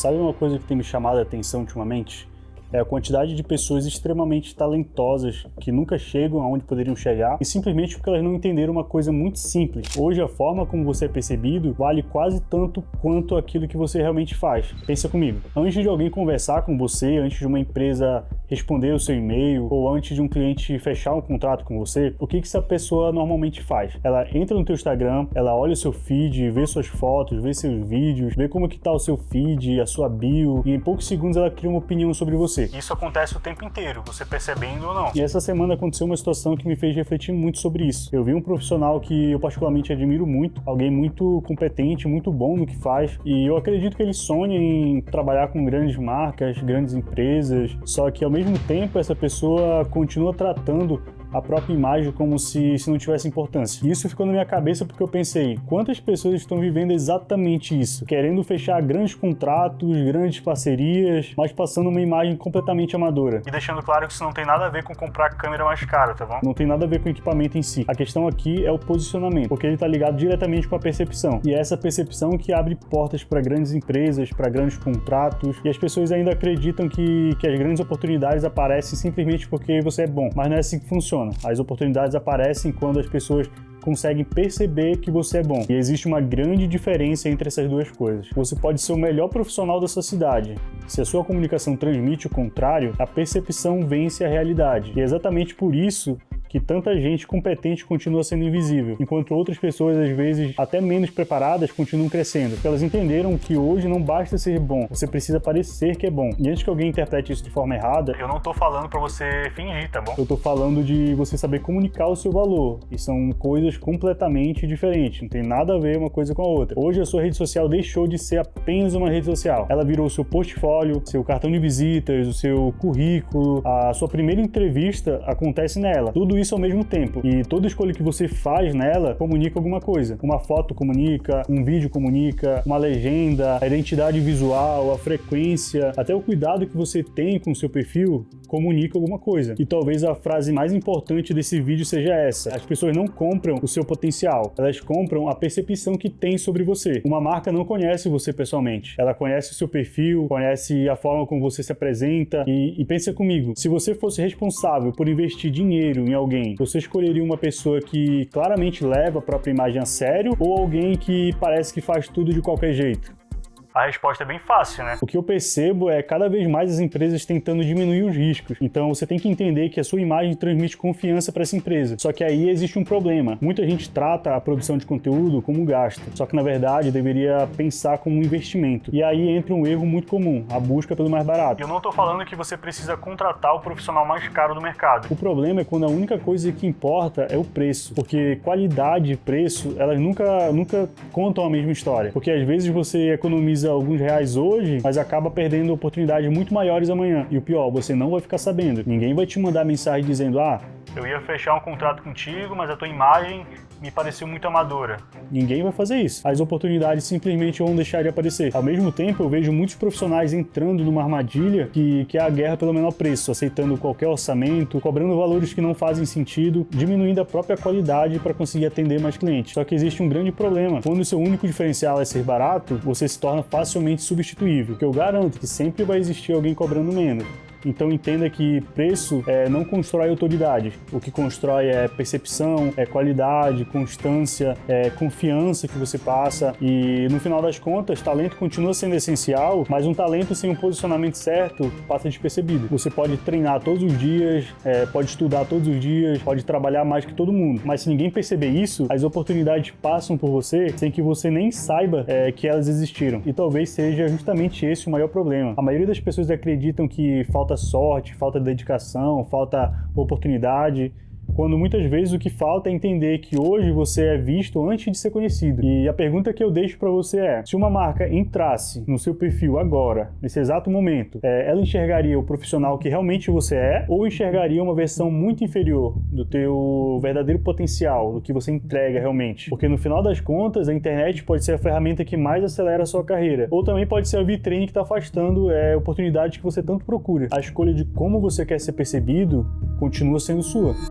Sabe uma coisa que tem me chamado a atenção ultimamente? É a quantidade de pessoas extremamente talentosas que nunca chegam aonde poderiam chegar e simplesmente porque elas não entenderam uma coisa muito simples. Hoje a forma como você é percebido vale quase tanto quanto aquilo que você realmente faz. Pensa comigo, antes de alguém conversar com você, antes de uma empresa responder o seu e-mail ou antes de um cliente fechar um contrato com você, o que essa pessoa normalmente faz? Ela entra no teu Instagram, ela olha o seu feed, vê suas fotos, vê seus vídeos, vê como que tá o seu feed, a sua bio e em poucos segundos ela cria uma opinião sobre você. Isso acontece o tempo inteiro, você percebendo ou não. E essa semana aconteceu uma situação que me fez refletir muito sobre isso. Eu vi um profissional que eu particularmente admiro muito, alguém muito competente, muito bom no que faz, e eu acredito que ele sonha em trabalhar com grandes marcas, grandes empresas, só que ao mesmo tempo essa pessoa continua tratando a própria imagem como se não tivesse importância. E isso ficou na minha cabeça porque eu pensei, quantas pessoas estão vivendo exatamente isso? Querendo fechar grandes contratos, grandes parcerias, mas passando uma imagem completamente amadora. E deixando claro que isso não tem nada a ver com comprar câmera mais cara, tá bom? Não tem nada a ver com o equipamento em si. A questão aqui é o posicionamento, porque ele tá ligado diretamente com a percepção. E é essa percepção que abre portas para grandes empresas, para grandes contratos, e as pessoas ainda acreditam que as grandes oportunidades aparecem simplesmente porque você é bom. Mas não é assim que funciona. As oportunidades aparecem quando as pessoas conseguem perceber que você é bom. E existe uma grande diferença entre essas duas coisas. Você pode ser o melhor profissional da sua cidade. Se a sua comunicação transmite o contrário, a percepção vence a realidade. E é exatamente por isso que tanta gente competente continua sendo invisível, enquanto outras pessoas, às vezes, até menos preparadas, continuam crescendo. Porque elas entenderam que hoje não basta ser bom, você precisa parecer que é bom. E antes que alguém interprete isso de forma errada, eu não tô falando pra você fingir, tá bom? Eu tô falando de você saber comunicar o seu valor. E são coisas completamente diferentes, não tem nada a ver uma coisa com a outra. Hoje a sua rede social deixou de ser apenas uma rede social. Ela virou o seu portfólio, seu cartão de visitas, o seu currículo, a sua primeira entrevista acontece nela. Tudo isso ao mesmo tempo. E toda escolha que você faz nela comunica alguma coisa. Uma foto comunica, um vídeo comunica, uma legenda, a identidade visual, a frequência, até o cuidado que você tem com o seu perfil comunica alguma coisa. E talvez a frase mais importante desse vídeo seja essa: as pessoas não compram o seu potencial, elas compram a percepção que tem sobre você. Uma marca não conhece você pessoalmente, ela conhece o seu perfil, conhece a forma como você se apresenta e pensa comigo, se você fosse responsável por investir dinheiro em alguém, você escolheria uma pessoa que claramente leva a própria imagem a sério ou alguém que parece que faz tudo de qualquer jeito? A resposta é bem fácil, né? O que eu percebo é cada vez mais as empresas tentando diminuir os riscos. Então você tem que entender que a sua imagem transmite confiança para essa empresa. Só que aí existe um problema. Muita gente trata a produção de conteúdo como gasto. Só que na verdade deveria pensar como um investimento. E aí entra um erro muito comum, a busca pelo mais barato. Eu não tô falando que você precisa contratar o profissional mais caro do mercado. O problema é quando a única coisa que importa é o preço. Porque qualidade e preço, elas nunca contam a mesma história. Porque às vezes você economiza alguns reais hoje, mas acaba perdendo oportunidades muito maiores amanhã. E o pior, você não vai ficar sabendo. Ninguém vai te mandar mensagem dizendo: eu ia fechar um contrato contigo, mas a tua imagem me pareceu muito amadora. Ninguém vai fazer isso. As oportunidades simplesmente vão deixar de aparecer. Ao mesmo tempo, eu vejo muitos profissionais entrando numa armadilha que é a guerra pelo menor preço, aceitando qualquer orçamento, cobrando valores que não fazem sentido, diminuindo a própria qualidade para conseguir atender mais clientes. Só que existe um grande problema. Quando o seu único diferencial é ser barato, você se torna facilmente substituível, que eu garanto que sempre vai existir alguém cobrando menos. Então entenda que preço não constrói autoridade. O que constrói é percepção, é qualidade, constância, confiança que você passa. E no final das contas, talento continua sendo essencial, mas um talento sem um posicionamento certo passa despercebido. Você pode treinar todos os dias, pode estudar todos os dias, pode trabalhar mais que todo mundo. Mas se ninguém perceber isso, as oportunidades passam por você sem que você nem saiba que elas existiram. E talvez seja justamente esse o maior problema. A maioria das pessoas acreditam que falta sorte, falta dedicação, falta oportunidade, quando muitas vezes o que falta é entender que hoje você é visto antes de ser conhecido. E a pergunta que eu deixo para você é: se uma marca entrasse no seu perfil agora, nesse exato momento, ela enxergaria o profissional que realmente você é ou enxergaria uma versão muito inferior do teu verdadeiro potencial, do que você entrega realmente? Porque no final das contas, a internet pode ser a ferramenta que mais acelera a sua carreira, ou também pode ser a vitrine que está afastando oportunidades que você tanto procura. A escolha de como você quer ser percebido continua sendo sua.